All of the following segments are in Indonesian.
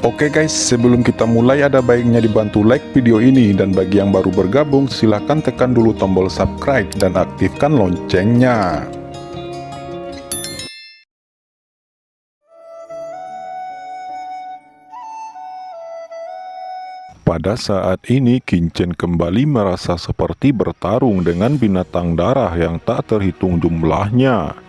Oke guys, sebelum kita mulai ada baiknya dibantu like video ini, dan bagi yang baru bergabung silahkan tekan dulu tombol subscribe dan aktifkan loncengnya. Pada saat ini Qin Chen kembali merasa seperti bertarung dengan binatang darah yang tak terhitung jumlahnya,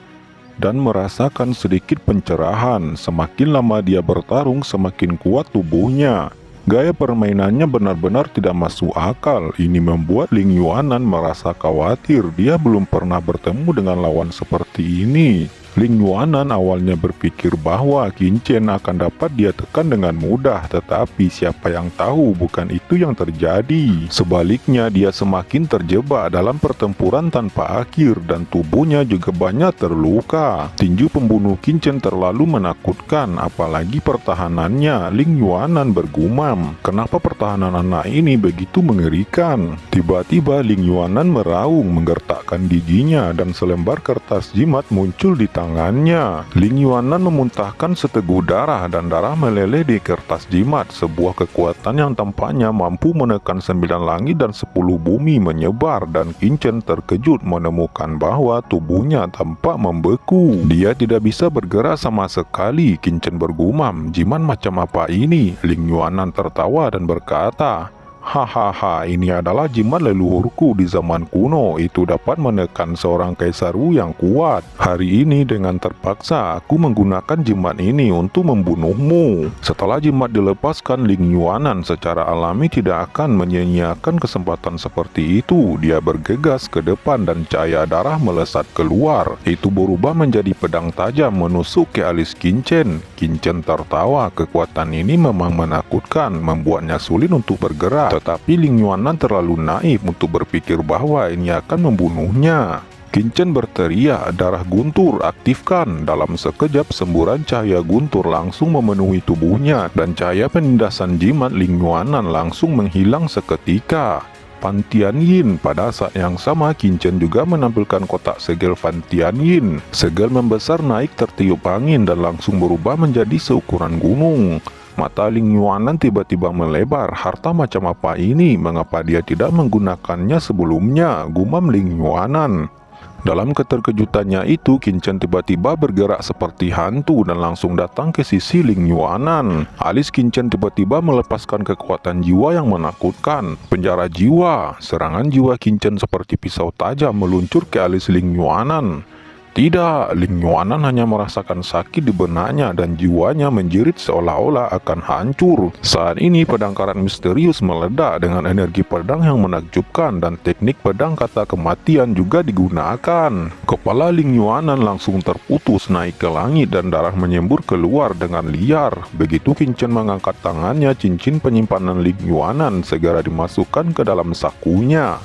dan merasakan sedikit pencerahan. Semakin lama dia bertarung, semakin kuat tubuhnya. Gaya permainannya benar-benar tidak masuk akal. Ini membuat Ling Yuanan merasa khawatir. Dia belum pernah bertemu dengan lawan seperti ini. Ling Yuanan awalnya berpikir bahwa Qin Chen akan dapat dia tekan dengan mudah, tetapi siapa yang tahu bukan itu yang terjadi. Sebaliknya, dia semakin terjebak dalam pertempuran tanpa akhir dan tubuhnya juga banyak terluka. Tinju pembunuh Qin Chen terlalu menakutkan, apalagi pertahanannya. Ling Yuanan bergumam, kenapa pertahanan anak ini begitu mengerikan? Tiba-tiba Ling Yuanan meraung, menggertakkan giginya, dan selembar kertas jimat muncul di tangannya. Ling Yuanan memuntahkan seteguk darah dan darah meleleh di kertas jimat. Sebuah kekuatan yang tampaknya mampu menekan 9 langit dan 10 bumi menyebar, dan Qin Chen terkejut menemukan bahwa tubuhnya tampak membeku. Dia tidak bisa bergerak sama sekali. Qin Chen bergumam, jimat macam apa ini? Ling Yuanan tertawa dan berkata, hahaha, ini adalah jimat leluhurku di zaman kuno. Itu dapat menekan seorang kaisar Wu yang kuat. Hari ini dengan terpaksa aku menggunakan jimat ini untuk membunuhmu. Setelah jimat dilepaskan, Ling Yuanan secara alami tidak akan menyia-nyiakan kesempatan seperti itu. Dia bergegas ke depan dan cahaya darah melesat keluar. Itu berubah menjadi pedang tajam menusuk ke alis Qin Chen. Qin Chen tertawa. Kekuatan ini memang menakutkan, membuatnya sulit untuk bergerak. Tetapi Ling Yuanan terlalu naif untuk berpikir bahwa ini akan membunuhnya. Qin Chen berteriak, darah guntur, aktifkan. Dalam sekejap semburan cahaya guntur langsung memenuhi tubuhnya, dan cahaya penindasan jimat Ling Yuanan langsung menghilang seketika. Fan Tianyin. Pada saat yang sama, Qin Chen juga menampilkan kotak segel Fan Tianyin. Segel membesar naik tertiup angin dan langsung berubah menjadi seukuran gunung. Mata Ling Yuanan tiba-tiba melebar. Harta macam apa ini? Mengapa dia tidak menggunakannya sebelumnya? Gumam Ling Yuanan. Dalam keterkejutannya itu, Qin Chen tiba-tiba bergerak seperti hantu dan langsung datang ke sisi Ling Yuanan. Alis Qin Chen tiba-tiba melepaskan kekuatan jiwa yang menakutkan. Penjara jiwa. Serangan jiwa Qin Chen seperti pisau tajam meluncur ke alis Ling Yuanan. Tidak, Ling Yuanan hanya merasakan sakit di benaknya dan jiwanya menjerit seolah-olah akan hancur. Saat ini pedang karat misterius meledak dengan energi pedang yang menakjubkan, dan teknik pedang kata kematian juga digunakan. Kepala Ling Yuanan langsung terputus naik ke langit dan darah menyembur keluar dengan liar. Begitu Qin Chen mengangkat tangannya, cincin penyimpanan Ling Yuanan segera dimasukkan ke dalam sakunya.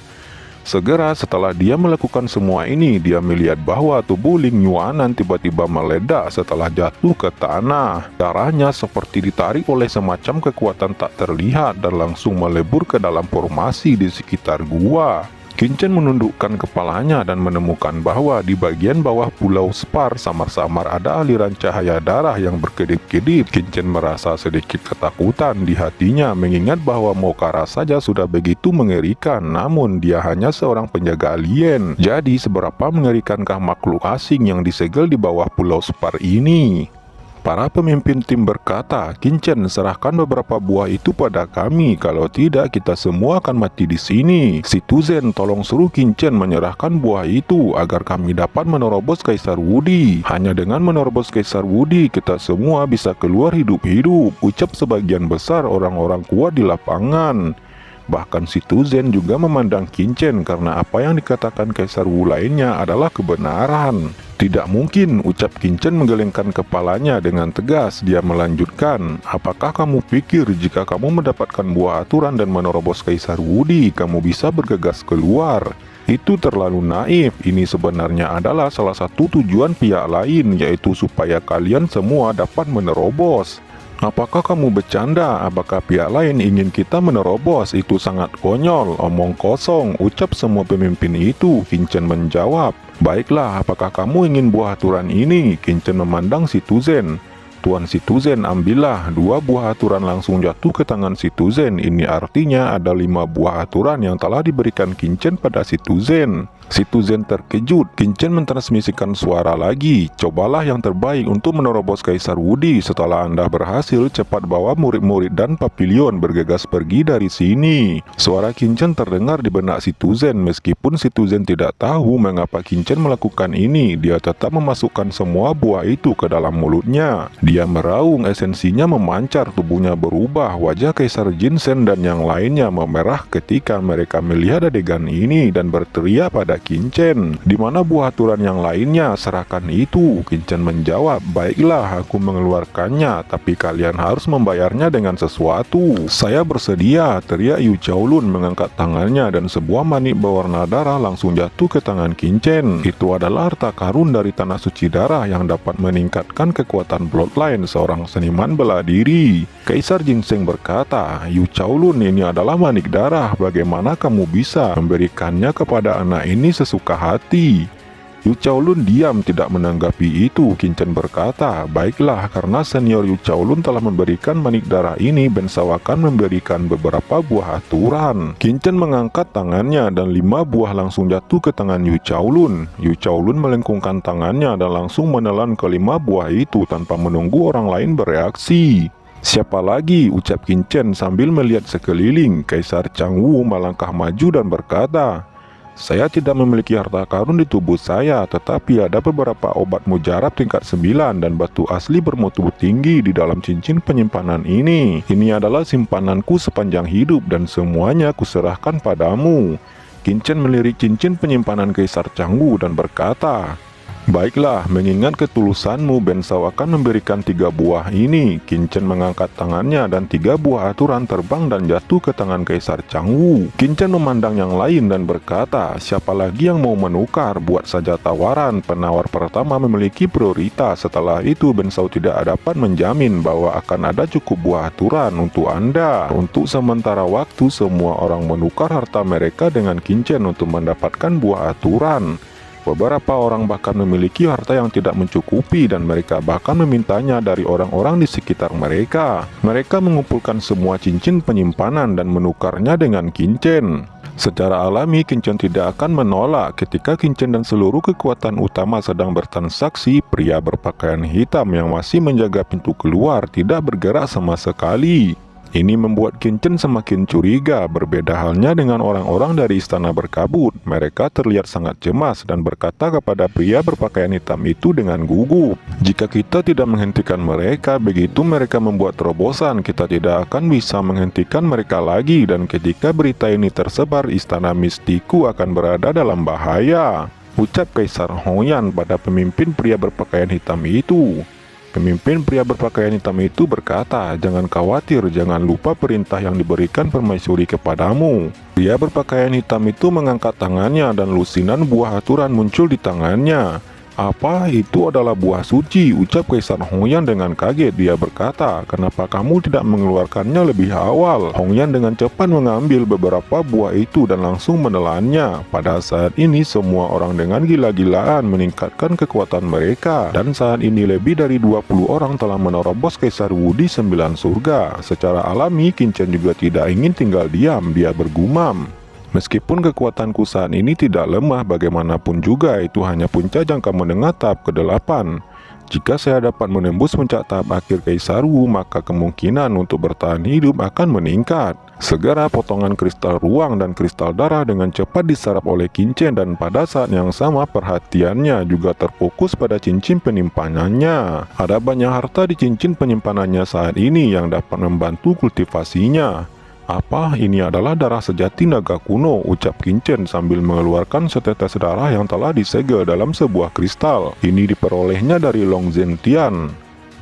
Segera setelah dia melakukan semua ini, dia melihat bahwa tubuh Ling Yuanan tiba-tiba meledak setelah jatuh ke tanah. Darahnya seperti ditarik oleh semacam kekuatan tak terlihat dan langsung melebur ke dalam formasi di sekitar gua. Qin Chen menundukkan kepalanya dan menemukan bahwa di bagian bawah pulau Spar samar-samar ada aliran cahaya darah yang berkedip-kedip. Qin Chen merasa sedikit ketakutan di hatinya, mengingat bahwa Mokara saja sudah begitu mengerikan, namun dia hanya seorang penjaga alien. Jadi seberapa mengerikankah makhluk asing yang disegel di bawah pulau Spar ini? Para pemimpin tim berkata, Qin Chen, serahkan beberapa buah itu pada kami, kalau tidak kita semua akan mati di sini. Si Tuzen, tolong suruh Qin Chen menyerahkan buah itu agar kami dapat menerobos Kaisar Wudi. Hanya dengan menerobos Kaisar Wudi, kita semua bisa keluar hidup-hidup, ucap sebagian besar orang-orang kuat di lapangan. Bahkan si Tuzen juga memandang Qin Chen karena apa yang dikatakan Kaisar Wu lainnya adalah kebenaran. Tidak mungkin, ucap Qin Chen menggelengkan kepalanya dengan tegas. Dia melanjutkan, apakah kamu pikir jika kamu mendapatkan buah aturan dan menerobos Kaisar Wudi, kamu bisa bergegas keluar? Itu terlalu naif. Ini sebenarnya adalah salah satu tujuan pihak lain, yaitu supaya kalian semua dapat menerobos. Apakah kamu bercanda? Apakah pihak lain ingin kita menerobos? Itu sangat konyol, omong kosong, ucap semua pemimpin itu. Qin Chen menjawab, baiklah, apakah kamu ingin buah aturan ini? Qin Chen memandang si Tuzen. Tuan Situzen, ambillah. 2 buah aturan langsung jatuh ke tangan Situzen. Ini artinya ada 5 buah aturan yang telah diberikan Qingchen pada Situzen. Situzen terkejut. Qingchen mentransmisikan suara lagi. Cobalah yang terbaik untuk menerobos Kaisar Wudi. Setelah Anda berhasil, cepat bawa murid-murid dan Papillon bergegas pergi dari sini. Suara Qingchen terdengar di benak Situzen. Meskipun Situzen tidak tahu mengapa Qingchen melakukan ini, dia tetap memasukkan semua buah itu ke dalam mulutnya. Dia meraung, esensinya memancar, tubuhnya berubah. Wajah Kaisar Jinsen dan yang lainnya memerah ketika mereka melihat adegan ini dan berteriak pada Qingchen, "Di mana buah aturan yang lainnya? Serahkan itu." Qingchen menjawab, "Baiklah, aku mengeluarkannya, tapi kalian harus membayarnya dengan sesuatu." "Saya bersedia," teriak Yu Chaolun mengangkat tangannya dan sebuah manik berwarna darah langsung jatuh ke tangan Qingchen. Itu adalah harta karun dari Tanah Suci Darah yang dapat meningkatkan kekuatan bloodline seorang seniman bela diri. Kaisar Jinsen berkata, "Yu Chaolun, ini adalah manik darah. Bagaimana kamu bisa memberikannya kepada anak ini sesuka hati?" Yu Chaolun diam, tidak menanggapi itu. Qingchen berkata, "Baiklah, karena senior Yu Chaolun telah memberikan manik darah ini, Ben Shao akan memberikan beberapa buah aturan." Qingchen mengangkat tangannya dan 5 buah langsung jatuh ke tangan Yu Chaolun. Yu Chaolun melengkungkan tangannya dan langsung menelan ke-5 buah itu tanpa menunggu orang lain bereaksi. "Siapa lagi?" ucap Qingchen sambil melihat sekeliling. Kaisar Changwu melangkah maju dan berkata, "Saya tidak memiliki harta karun di tubuh saya, tetapi ada beberapa obat mujarab tingkat 9 dan batu asli bermutu tinggi di dalam cincin penyimpanan ini. Ini adalah simpananku sepanjang hidup dan semuanya kuserahkan padamu." Qingchen melirik cincin penyimpanan Kaisar Changwu dan berkata, "Baiklah, mengingat ketulusanmu, Ben Shao akan memberikan 3 buah ini." Qingchen mengangkat tangannya dan 3 buah aturan terbang dan jatuh ke tangan Kaisar Changwu. Qingchen memandang yang lain dan berkata, "Siapa lagi yang mau menukar? Buat saja tawaran. Penawar pertama memiliki prioritas. Setelah itu Ben Shao tidak dapat menjamin bahwa akan ada cukup buah aturan untuk Anda." Untuk sementara waktu, semua orang menukar harta mereka dengan Qingchen untuk mendapatkan buah aturan. Beberapa orang bahkan memiliki harta yang tidak mencukupi dan mereka bahkan memintanya dari orang-orang di sekitar mereka. Mereka mengumpulkan semua cincin penyimpanan dan menukarnya dengan Qingchen. Secara alami, Qingchen tidak akan menolak. Ketika Qingchen dan seluruh kekuatan utama sedang bertransaksi, pria berpakaian hitam yang masih menjaga pintu keluar tidak bergerak sama sekali. Ini membuat Qingchen semakin curiga. Berbeda halnya dengan orang-orang dari istana berkabut. Mereka terlihat sangat cemas dan berkata kepada pria berpakaian hitam itu dengan gugup, "Jika kita tidak menghentikan mereka, begitu mereka membuat terobosan, kita tidak akan bisa menghentikan mereka lagi. Dan ketika berita ini tersebar, istana mistiku akan berada dalam bahaya," ucap Kaisar Hongyan pada pemimpin pria berpakaian hitam itu. Pemimpin pria berpakaian hitam itu berkata, "Jangan khawatir, jangan lupa perintah yang diberikan permaisuri kepadamu." Pria berpakaian hitam itu mengangkat tangannya dan lusinan buah aturan muncul di tangannya. "Apa itu adalah buah suci?" ucap Kaisar Hongyan dengan kaget. Dia berkata, "Kenapa kamu tidak mengeluarkannya lebih awal?" Hongyan dengan cepat mengambil beberapa buah itu dan langsung menelannya. Pada saat ini semua orang dengan gila-gilaan meningkatkan kekuatan mereka, dan saat ini lebih dari 20 orang telah menerobos Kaisar Wudi 9 surga. Secara alami, Qingchen juga tidak ingin tinggal diam. Dia bergumam, "Meskipun kekuatanku saat ini tidak lemah, bagaimanapun juga itu hanya puncak jangka menengah tahap ke-8. Jika saya dapat menembus puncak tahap akhir Kaisar Wu, maka kemungkinan untuk bertahan hidup akan meningkat." Segera potongan kristal ruang dan kristal darah dengan cepat diserap oleh Qingchen, dan pada saat yang sama perhatiannya juga terfokus pada cincin penyimpanannya. Ada banyak harta di cincin penyimpanannya saat ini yang dapat membantu kultivasinya. "Apa ini adalah darah sejati naga kuno?" ucap Qingchen sambil mengeluarkan setetes darah yang telah disegel dalam sebuah kristal. "Ini diperolehnya dari Long Zentian."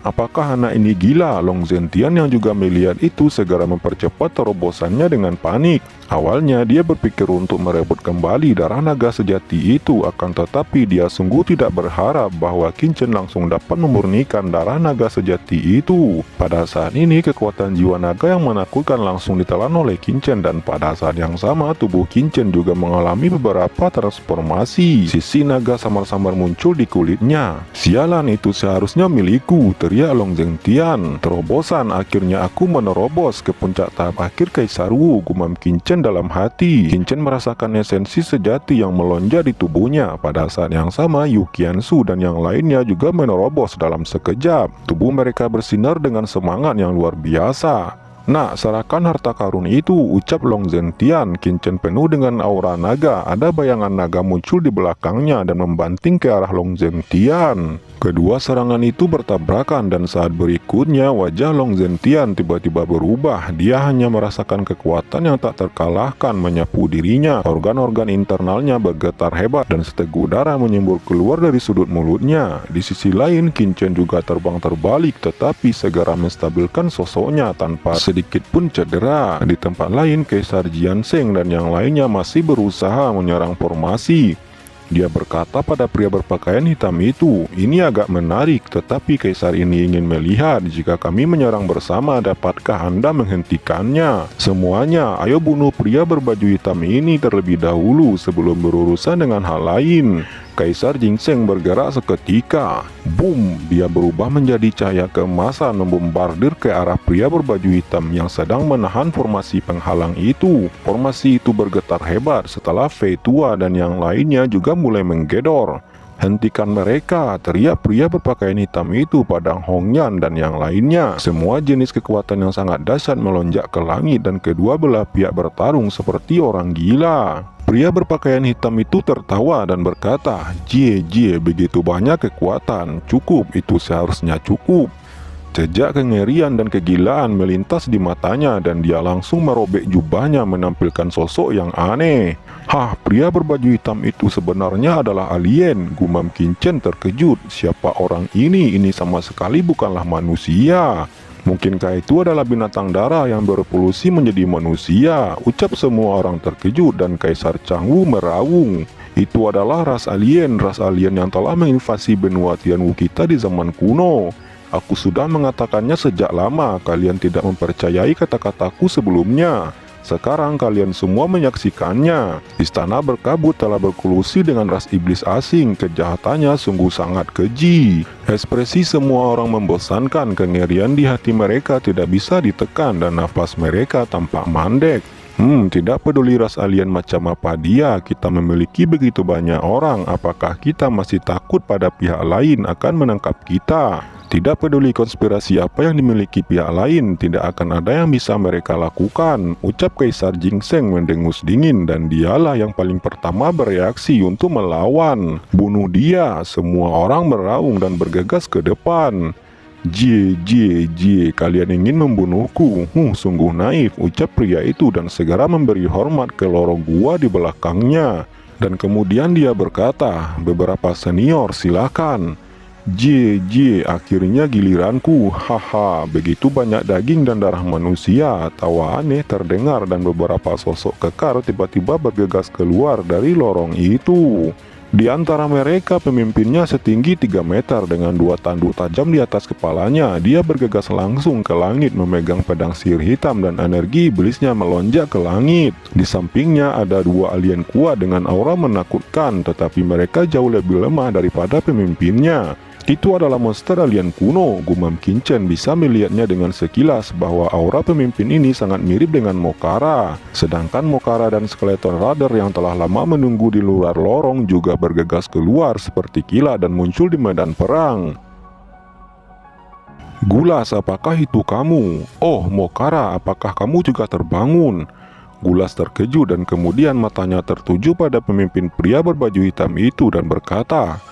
"Apakah anak ini gila?" Long Zentian yang juga melihat itu segera mempercepat terobosannya dengan panik. Awalnya dia berpikir untuk merebut kembali darah naga sejati itu, akan tetapi dia sungguh tidak berharap bahwa Qingchen langsung dapat memurnikan darah naga sejati itu. Pada saat ini kekuatan jiwa naga yang menakutkan langsung ditelan oleh Qingchen, dan pada saat yang sama tubuh Qingchen juga mengalami beberapa transformasi. Sisi naga samar-samar muncul di kulitnya. "Sialan, itu seharusnya milikku," teriak teriak Long Zhenghtian. Terobosan, akhirnya aku menerobos ke puncak tahap akhir Kaisar Wu, gumam Qin Chen dalam hati. Qin Chen merasakan esensi sejati yang melonjak di tubuhnya. Pada saat yang sama, Yu Qianzu dan yang lainnya juga menerobos dalam sekejap. Tubuh mereka bersinar dengan semangat yang luar biasa. "Nak, serahkan harta karun itu," ucap Long Zhenghtian. Qin Chen penuh dengan aura naga. Ada bayangan naga muncul di belakangnya dan membanting ke arah Long Zhenghtian. Kedua serangan itu bertabrakan dan saat berikutnya wajah Long Zhenghtian tiba-tiba berubah. Dia hanya merasakan kekuatan yang tak terkalahkan menyapu dirinya. Organ-organ internalnya bergetar hebat dan seteguk darah menyembur keluar dari sudut mulutnya. Di sisi lain, Qin Chen juga terbang terbalik tetapi segera menstabilkan sosoknya tanpa sedikit pun cedera. Di tempat lain, Kaisar Jianzheng dan yang lainnya masih berusaha menyerang formasi. Dia berkata pada pria berpakaian hitam itu, "Ini agak menarik, tetapi Kaisar ini ingin melihat jika kami menyerang bersama, dapatkah Anda menghentikannya? Semuanya, ayo bunuh pria berbaju hitam ini terlebih dahulu sebelum berurusan dengan hal lain." Kaisar Jianzheng bergerak seketika. Boom! Dia berubah menjadi cahaya keemasan membombardir ke arah pria berbaju hitam yang sedang menahan formasi penghalang itu. Formasi itu bergetar hebat setelah Fei Tua dan yang lainnya juga mulai menggedor. "Hentikan mereka!" teriak pria berpakaian hitam itu pada Hongyan dan yang lainnya. Semua jenis kekuatan yang sangat dahsyat melonjak ke langit dan kedua belah pihak bertarung seperti orang gila. Pria berpakaian hitam itu tertawa dan berkata, "Jie, begitu banyak kekuatan. Cukup, itu seharusnya cukup." Jejak kengerian dan kegilaan melintas di matanya dan dia langsung merobek jubahnya menampilkan sosok yang aneh. "Hah, pria berbaju hitam itu sebenarnya adalah alien," gumam Qin Chen terkejut. "Siapa orang ini? Ini sama sekali bukanlah manusia. Mungkinkah itu adalah binatang darah yang berevolusi menjadi manusia?" ucap semua orang terkejut dan Kaisar Changwu meraung. "Itu adalah ras alien yang telah menginvasi benua Tianwu kita di zaman kuno. Aku sudah mengatakannya sejak lama, kalian tidak mempercayai kata-kataku sebelumnya. Sekarang kalian semua menyaksikannya. Istana berkabut telah berkolusi dengan ras iblis asing. Kejahatannya sungguh sangat keji." Ekspresi semua orang membosankan. Kengerian di hati mereka tidak bisa ditekan dan nafas mereka tampak mandek. Tidak peduli ras alien macam apa dia, kita memiliki begitu banyak orang. Apakah kita masih takut pada pihak lain akan menangkap kita? Tidak peduli konspirasi apa yang dimiliki pihak lain, tidak akan ada yang bisa mereka lakukan, ucap Kaisar Jianzheng mendengus dingin, dan dialah yang paling pertama bereaksi untuk melawan. "Bunuh dia!" Semua orang meraung dan bergegas ke depan. Jie, kalian ingin membunuhku? Sungguh naif, ucap pria itu dan segera memberi hormat ke lorong gua di belakangnya. Dan kemudian dia berkata, "Beberapa senior, silakan." Jie, akhirnya giliranku. Haha, begitu banyak daging dan darah manusia. Tawa aneh terdengar dan beberapa sosok kekar tiba-tiba bergegas keluar dari lorong itu. Di antara mereka pemimpinnya setinggi 3 meter dengan 2 tanduk tajam di atas kepalanya. Dia bergegas langsung ke langit memegang pedang sihir hitam dan energi iblisnya melonjak ke langit. Di sampingnya ada 2 alien kuat dengan aura menakutkan, tetapi mereka jauh lebih lemah daripada pemimpinnya. "Itu adalah monster alien kuno," gumam Qin Chen bisa melihatnya dengan sekilas bahwa aura pemimpin ini sangat mirip dengan Mokara. Sedangkan Mokara dan Skeleton Rider yang telah lama menunggu di luar lorong juga bergegas keluar seperti kilat dan muncul di medan perang. "Gulas, apakah itu kamu? Oh, Mokara, apakah kamu juga terbangun?" Gulas terkejut dan kemudian matanya tertuju pada pemimpin pria berbaju hitam itu dan berkata,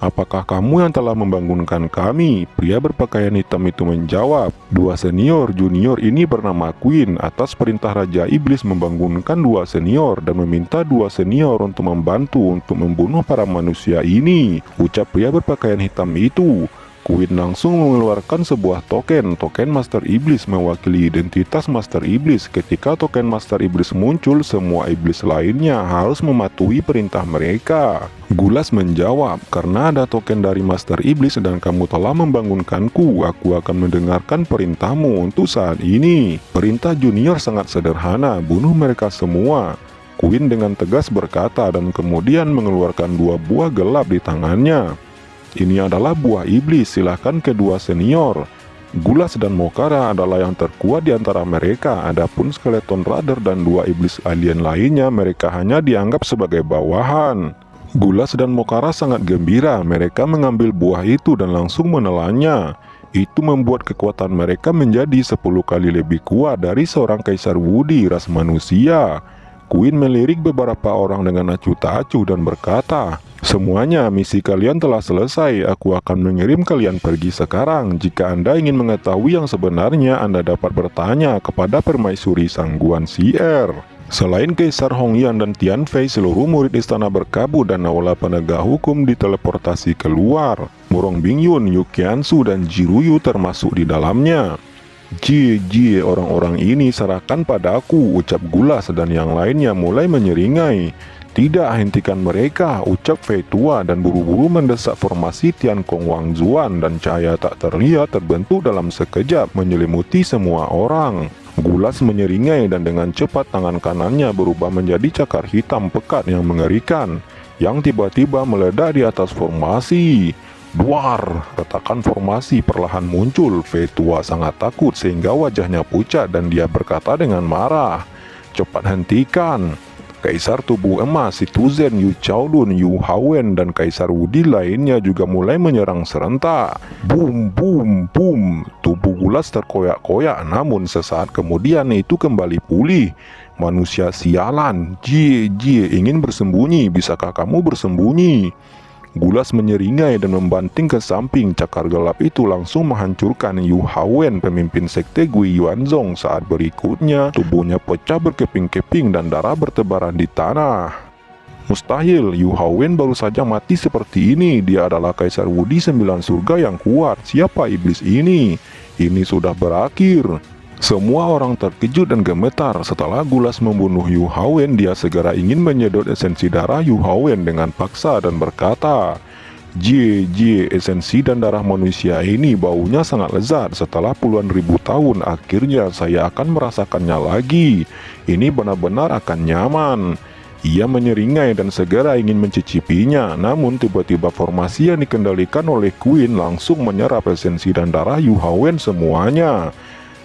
"Apakah kamu yang telah membangunkan kami?" Pria berpakaian hitam itu menjawab, "2 senior junior ini bernama Queen atas perintah Raja Iblis membangunkan 2 senior dan meminta 2 senior untuk membantu untuk membunuh para manusia ini," ucap pria berpakaian hitam itu. Queen langsung mengeluarkan sebuah token Master Iblis mewakili identitas Master Iblis. Ketika token Master Iblis muncul, semua iblis lainnya harus mematuhi perintah mereka. Gulas menjawab, "Karena ada token dari Master Iblis dan kamu telah membangunkanku, aku akan mendengarkan perintahmu untuk saat ini. Perintah junior sangat sederhana, bunuh mereka semua." Queen dengan tegas berkata dan kemudian mengeluarkan 2 buah gelap di tangannya. Ini adalah buah iblis, silahkan kedua senior. Gulas dan Mokara adalah yang terkuat di antara mereka, adapun Skeleton Rider dan dua iblis alien lainnya mereka hanya dianggap sebagai bawahan. Gulas dan Mokara sangat gembira, mereka mengambil buah itu dan langsung menelannya. Itu membuat kekuatan mereka menjadi 10 kali lebih kuat dari seorang Kaisar Woody ras manusia. Queen melirik beberapa orang dengan acuh tak acuh dan berkata, "Semuanya, misi kalian telah selesai. Aku akan mengirim kalian pergi sekarang. Jika Anda ingin mengetahui yang sebenarnya, Anda dapat bertanya kepada permaisuri Sangguan Sier." Selain Kaisar Hongyan dan Tianfei, seluruh murid istana berkabut dan aula penegak hukum diteleportasi keluar. Murong Bingyun, Yu Qianzu, dan Jiruyu termasuk di dalamnya. "Jie, orang-orang ini serahkan padaku," ucap Gulas, dan yang lainnya mulai menyeringai. "Tidak, hentikan mereka," ucap Fei Tua, dan buru-buru mendesak formasi Tian Kong Wang Zuan, dan cahaya tak terlihat terbentuk dalam sekejap menyelimuti semua orang. Gulas menyeringai dan dengan cepat tangan kanannya berubah menjadi cakar hitam pekat yang mengerikan, yang tiba-tiba meledak di atas formasi. Duar, retakan formasi perlahan muncul. Fei Tua sangat takut sehingga wajahnya pucat dan dia berkata dengan marah, "Cepat hentikan." Kaisar tubuh emas, Situ Zhen, Yu Chaolun, Yu Hawen, dan Kaisar Wudi lainnya juga mulai menyerang serentak. Boom, boom, boom. Tubuh Gulas terkoyak-koyak, namun sesaat kemudian itu kembali pulih. "Manusia sialan, Jie, ingin bersembunyi, bisakah kamu bersembunyi?" Gulas menyeringai dan membanting ke samping. Cakar gelap itu langsung menghancurkan Yu Hawen, pemimpin sekte Gui Yuanzong. Saat berikutnya, tubuhnya pecah berkeping-keping dan darah bertebaran di tanah. Mustahil, Yu Hawen baru saja mati seperti ini. Dia adalah Kaisar Wudi 9 surga yang kuat. Siapa iblis ini? Ini sudah berakhir. Semua orang terkejut dan gemetar. Setelah Gulas membunuh Yu Hawen, dia segera ingin menyedot esensi darah Yu Hawen dengan paksa dan berkata, Jie, esensi dan darah manusia ini baunya sangat lezat. Setelah puluhan ribu tahun, akhirnya saya akan merasakannya lagi. Ini benar-benar akan nyaman." Ia menyeringai dan segera ingin mencicipinya, namun tiba-tiba formasi yang dikendalikan oleh Queen langsung menyerap esensi dan darah Yu Hawen semuanya.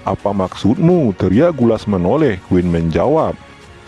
"Apa maksudmu?" teriak Gulas menoleh. Queen menjawab,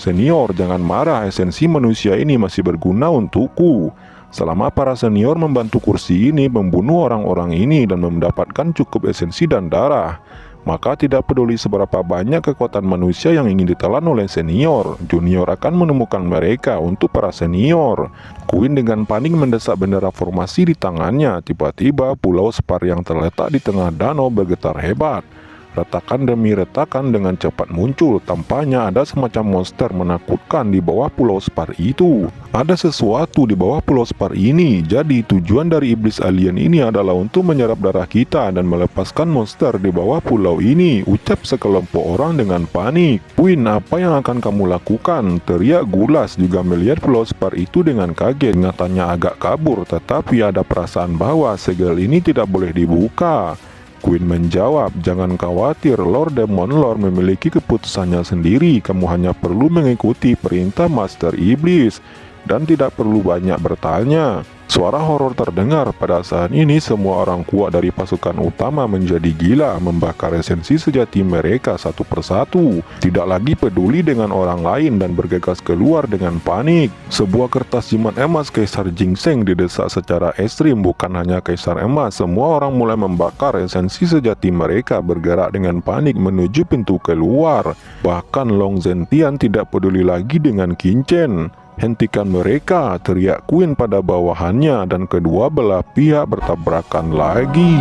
"Senior, jangan marah, esensi manusia ini masih berguna untukku. Selama para senior membantu kursi ini membunuh orang-orang ini dan mendapatkan cukup esensi dan darah, maka tidak peduli seberapa banyak kekuatan manusia yang ingin ditelan oleh senior, junior akan menemukan mereka untuk para senior." Queen dengan panik mendesak bendera formasi di tangannya. Tiba-tiba pulau Spar yang terletak di tengah danau bergetar hebat. Retakan demi retakan dengan cepat muncul. Tampaknya ada semacam monster menakutkan di bawah pulau Spar itu. Ada sesuatu di bawah pulau Spar ini. Jadi tujuan dari iblis alien ini adalah untuk menyerap darah kita dan melepaskan monster di bawah pulau ini, ucap sekelompok orang dengan panik. "Queen, apa yang akan kamu lakukan?" teriak Gulas, juga melihat pulau Spar itu dengan kaget. Ingatannya agak kabur, tetapi ada perasaan bahwa segel ini tidak boleh dibuka. Queen menjawab, "Jangan khawatir, Lord Demon Lord memiliki keputusannya sendiri. Kamu hanya perlu mengikuti perintah Master Iblis dan tidak perlu banyak bertanya." Suara horor terdengar. Pada saat ini semua orang kuat dari pasukan utama menjadi gila, membakar esensi sejati mereka satu persatu, tidak lagi peduli dengan orang lain dan bergegas keluar dengan panik. Sebuah kertas jimat emas Kaisar Ginseng didesak secara ekstrim. Bukan hanya Kaisar Emas, semua orang mulai membakar esensi sejati mereka, bergerak dengan panik menuju pintu keluar. Bahkan Long Zentian tidak peduli lagi dengan Qin. "Hentikan mereka," teriak Queen pada bawahannya, dan kedua belah pihak bertabrakan lagi.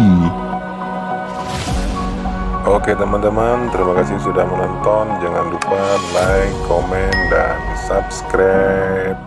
Oke teman-teman, terima kasih sudah menonton. Jangan lupa like, komen, dan subscribe.